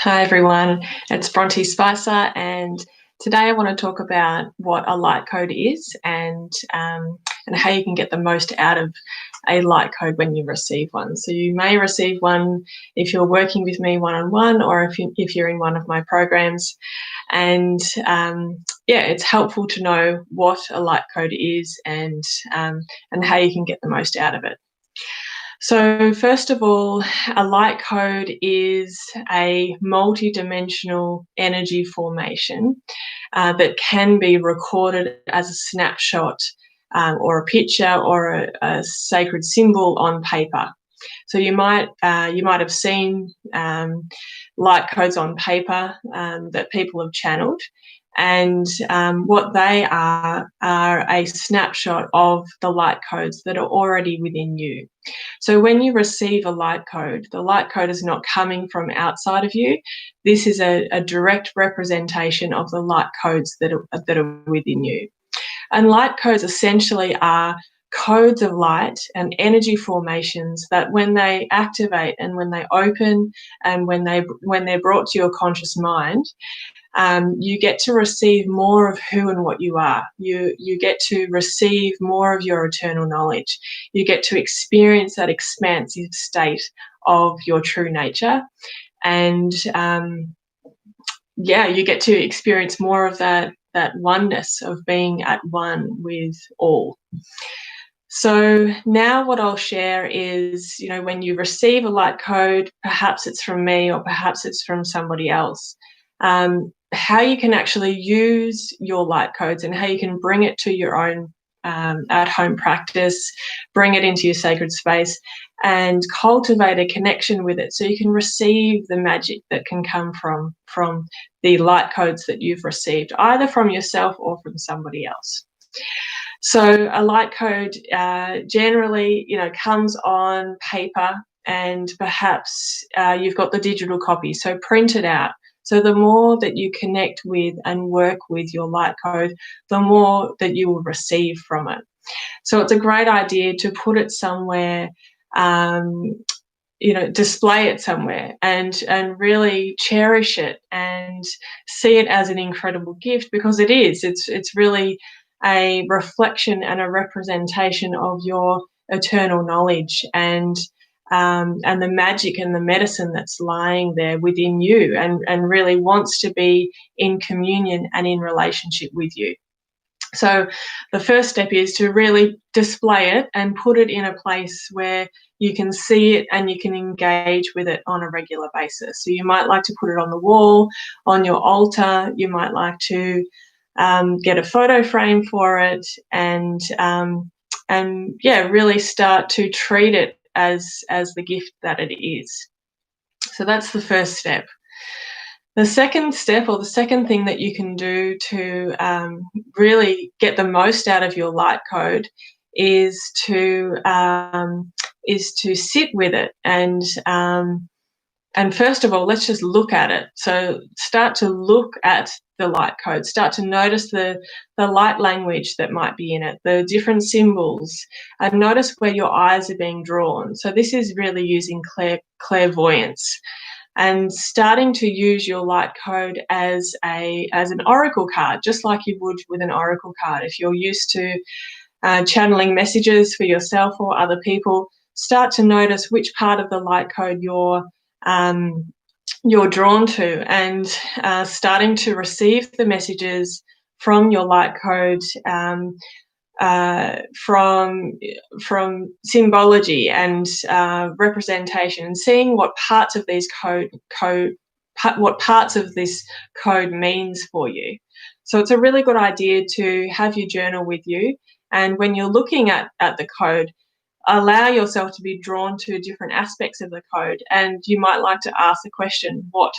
Hi everyone, it's Bronte Spicer, and today I want to talk about what a light code is and how you can get the most out of a light code when you receive one. So you may receive one if you're working with me one-on-one, or if you're in one of my programs. And yeah, it's helpful to know what a light code is and how you can get the most out of it. So first of all, a light code is a multi-dimensional energy formation that can be recorded as a snapshot or a picture or a sacred symbol on paper. So you might have seen light codes on paper that people have channeled, and what they are a snapshot of the light codes that are already within you. So when you receive a light code, the light code is not coming from outside of you. This is a direct representation of the light codes that are within you. And light codes essentially are codes of light and energy formations that when they activate and when they open and when they're brought to your conscious mind, you get to receive more of who and what you are. You get to receive more of your eternal knowledge. You get to experience that expansive state of your true nature, and yeah, you get to experience more of that oneness of being at one with all. So now what I'll share is, when you receive a light code, perhaps it's from me or perhaps it's from somebody else, how you can actually use your light codes and how you can bring it to your own at-home practice, bring it into your sacred space and cultivate a connection with it so you can receive the magic that can come from the light codes that you've received, either from yourself or from somebody else. So a light code generally, comes on paper, and perhaps you've got the digital copy, so print it out. So the more that you connect with and work with your light code, the more that you will receive from it. So it's a great idea to put it somewhere, display it somewhere and really cherish it and see it as an incredible gift, because it is. It's really a reflection and a representation of your eternal knowledge and the magic and the medicine that's lying there within you and really wants to be in communion and in relationship with you. So the first step is to really display it and put it in a place where you can see it and you can engage with it on a regular basis. So you might like to put it on the wall, on your altar. You might like to get a photo frame for it, and yeah, really start to treat it as the gift that it is. So that's the first step. The second step, or the second thing that you can do to really get the most out of your light code, is to sit with it and first of all, let's just look at it. So start to look at the light code. Start to notice the light language that might be in it, the different symbols, and notice where your eyes are being drawn. So this is really using clairvoyance and starting to use your light code as an oracle card, just like you would with an oracle card. If you're used to channeling messages for yourself or other people, start to notice which part of the light code you're drawn to, and starting to receive the messages from your light code, from symbology and representation, and seeing what parts of these what parts of this code means for you. So it's a really good idea to have your journal with you, and when you're looking at the code, allow yourself to be drawn to different aspects of the code, and you might like to ask the question, what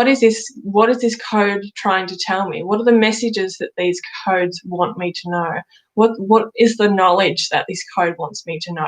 is this code trying to tell me? What are the messages that these codes want me to know? What is the knowledge that this code wants me to know?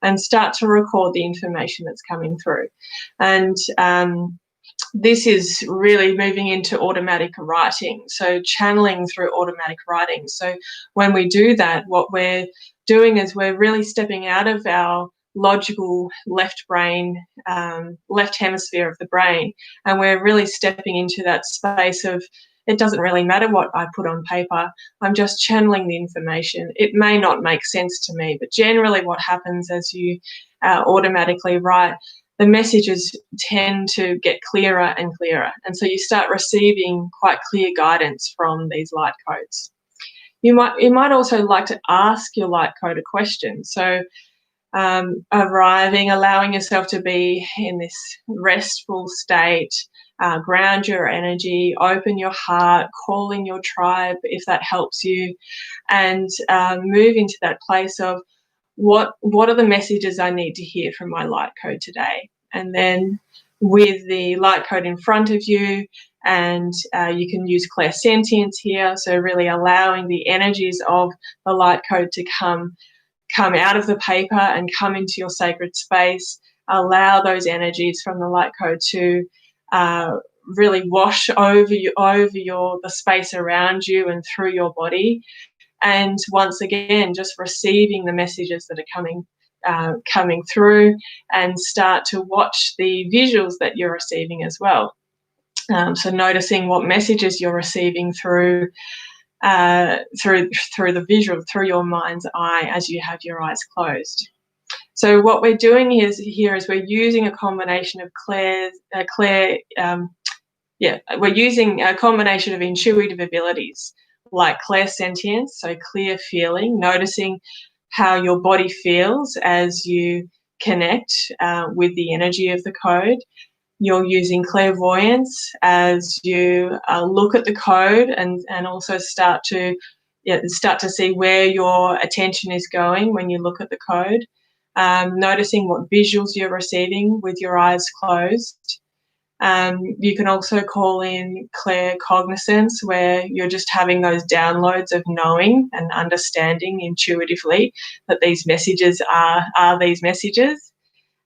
And start to record the information that's coming through. And this is really moving into automatic writing, so channeling through automatic writing. So when we do that, what we're doing is we're really stepping out of our logical left brain, left hemisphere of the brain, and we're really stepping into that space of, it doesn't really matter what I put on paper, I'm just channeling the information. It may not make sense to me, but generally what happens as you automatically write, the messages tend to get clearer and clearer. And so you start receiving quite clear guidance from these light codes. You might also like to ask your light code a question. So arriving, allowing yourself to be in this restful state, ground your energy, open your heart, call in your tribe if that helps you, and move into that place of what are the messages I need to hear from my light code today. And then with the light code in front of you, and you can use clairsentience here, so really allowing the energies of the light code to come out of the paper and come into your sacred space. Allow those energies from the light code to really wash over the space around you and through your body. And once again, just receiving the messages that are coming through, and start to watch the visuals that you're receiving as well. So noticing what messages you're receiving through the visual, through your mind's eye as you have your eyes closed. So what we're doing here is we're using a combination of we're using a combination of intuitive abilities like clairsentience, so clear feeling, noticing how your body feels as you connect with the energy of the code. You're using clairvoyance as you look at the code and also start to see where your attention is going when you look at the code. Noticing what visuals you're receiving with your eyes closed. You can also call in claircognizance, where you're just having those downloads of knowing and understanding intuitively that these messages are these messages.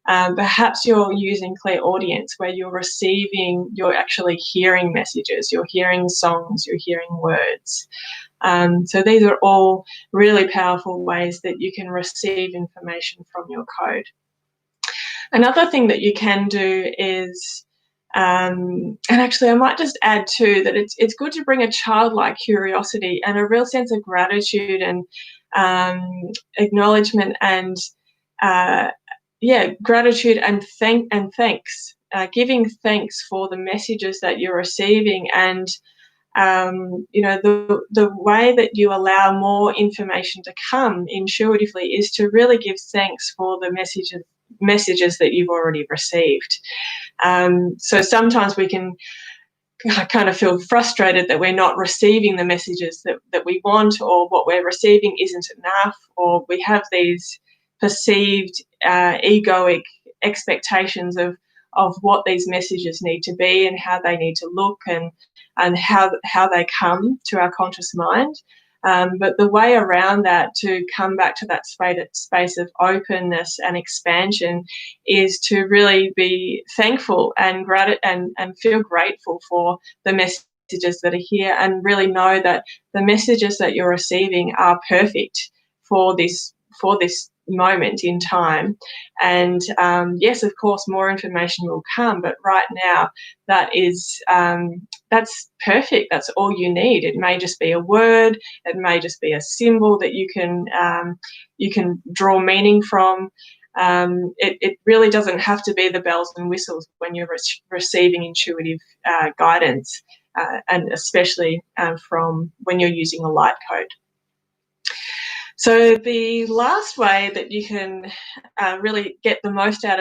Perhaps you're using clairaudience, where you're actually hearing messages, you're hearing songs, you're hearing words. So these are all really powerful ways that you can receive information from your code. Another thing that you can do is, and actually I might just add too, that it's good to bring a childlike curiosity and a real sense of gratitude and acknowledgement and gratitude and thanks, giving thanks for the messages that you're receiving, and the way that you allow more information to come intuitively is to really give thanks for the messages that you've already received. So sometimes we can kind of feel frustrated that we're not receiving the messages that we want, or what we're receiving isn't enough, or we have these perceived egoic expectations of what these messages need to be and how they need to look, and how they come to our conscious mind. But the way around that, to come back to that space of openness and expansion, is to really be thankful and feel grateful for the messages that are here, and really know that the messages that you're receiving are perfect for this moment in time. And yes, of course, more information will come, but right now that's perfect. That's all you need. It may just be a word, it may just be a symbol that you can draw meaning from. It really doesn't have to be the bells and whistles when you're receiving intuitive guidance, and especially from when you're using a light code. So the last way that you can really get the most out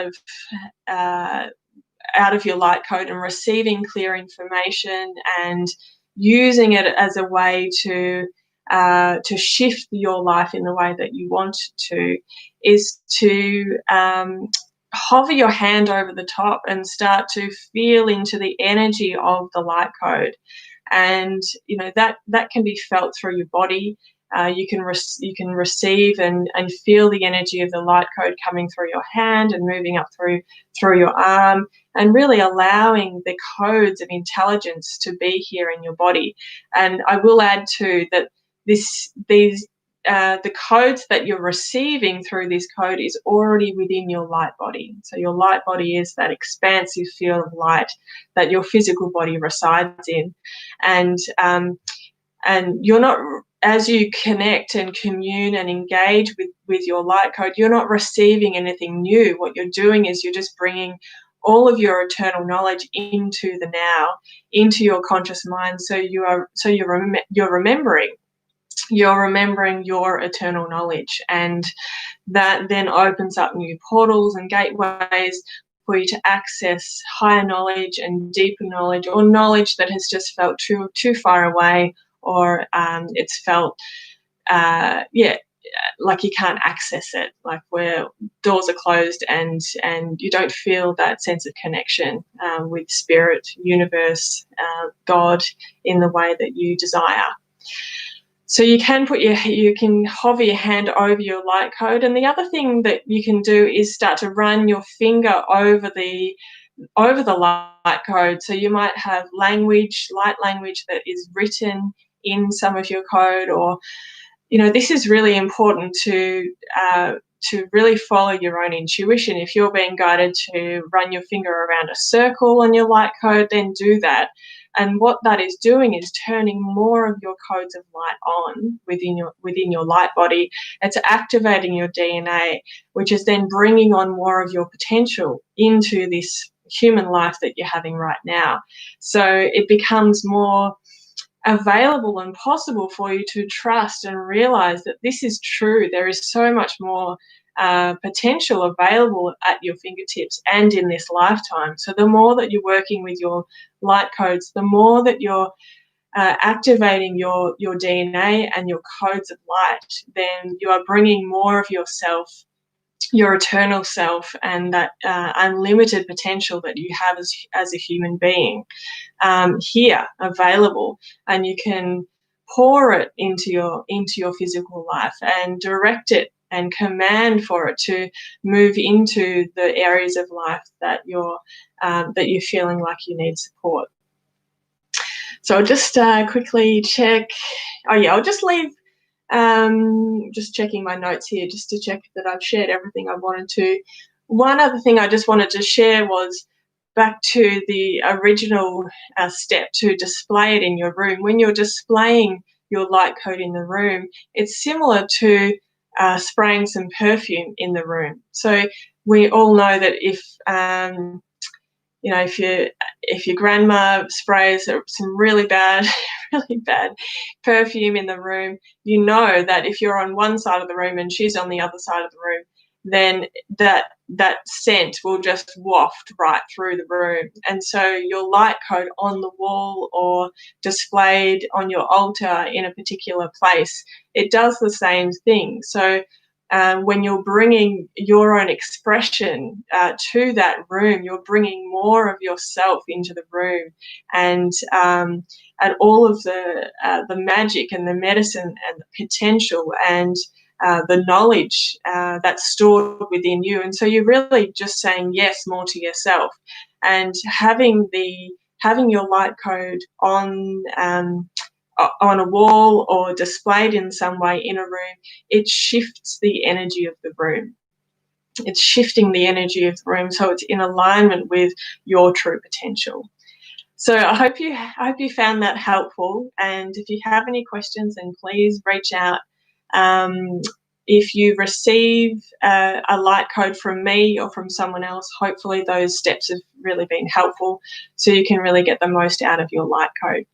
of your light code and receiving clear information and using it as a way to shift your life in the way that you want to, is to hover your hand over the top and start to feel into the energy of the light code. And that can be felt through your body. You can receive and feel the energy of the light code coming through your hand and moving up through your arm, and really allowing the codes of intelligence to be here in your body. And I will add too that these the codes that you're receiving through this code is already within your light body. So your light body is that expansive field of light that your physical body resides in, and you're not, as you connect and commune and engage with your light code, you're not receiving anything new. What you're doing is you're just bringing all of your eternal knowledge into the now, into your conscious mind. So you're remembering your eternal knowledge, and that then opens up new portals and gateways for you to access higher knowledge and deeper knowledge, or knowledge that has just felt too far away, or it's felt like you can't access it, like where doors are closed and you don't feel that sense of connection with spirit, universe, God in the way that you desire. So you can hover your hand over your light code, and the other thing that you can do is start to run your finger over the light code. So you might have light language that is written in some of your code, or this is really important to really follow your own intuition. If you're being guided to run your finger around a circle on your light code, then do that. And what that is doing is turning more of your codes of light on within your light body. It's activating your DNA, which is then bringing on more of your potential into this human life that you're having right now. So it becomes more available and possible for you to trust and realize that this is true. There is so much more potential available at your fingertips and in this lifetime. So the more that you're working with your light codes, the more that you're activating your DNA and your codes of light, then you are bringing more of yourself, your eternal self, and that unlimited potential that you have as a human being here available, and you can pour it into your physical life and direct it and command for it to move into the areas of life that you're feeling like you need support. So I'll just quickly check. Oh yeah, I'll just leave. Just checking my notes here just to check that I've shared everything I wanted to. One other thing I just wanted to share was back to the original step to display it in your room. When you're displaying your light code in the room, it's similar to spraying some perfume in the room. So we all know that if your grandma sprays some really bad perfume in the room, you know that if you're on one side of the room and she's on the other side of the room, then that scent will just waft right through the room. And so your light code on the wall or displayed on your altar in a particular place, it does the same thing. So when you're bringing your own expression to that room, you're bringing more of yourself into the room, and all of the magic and the medicine and the potential and the knowledge that's stored within you. And so you're really just saying yes more to yourself, and having your light code on a wall or displayed in some way in a room, it shifts the energy of the room. It's shifting the energy of the room so it's in alignment with your true potential. So I hope you found that helpful, and if you have any questions, then please reach out. If you receive a light code from me or from someone else, hopefully those steps have really been helpful so you can really get the most out of your light code.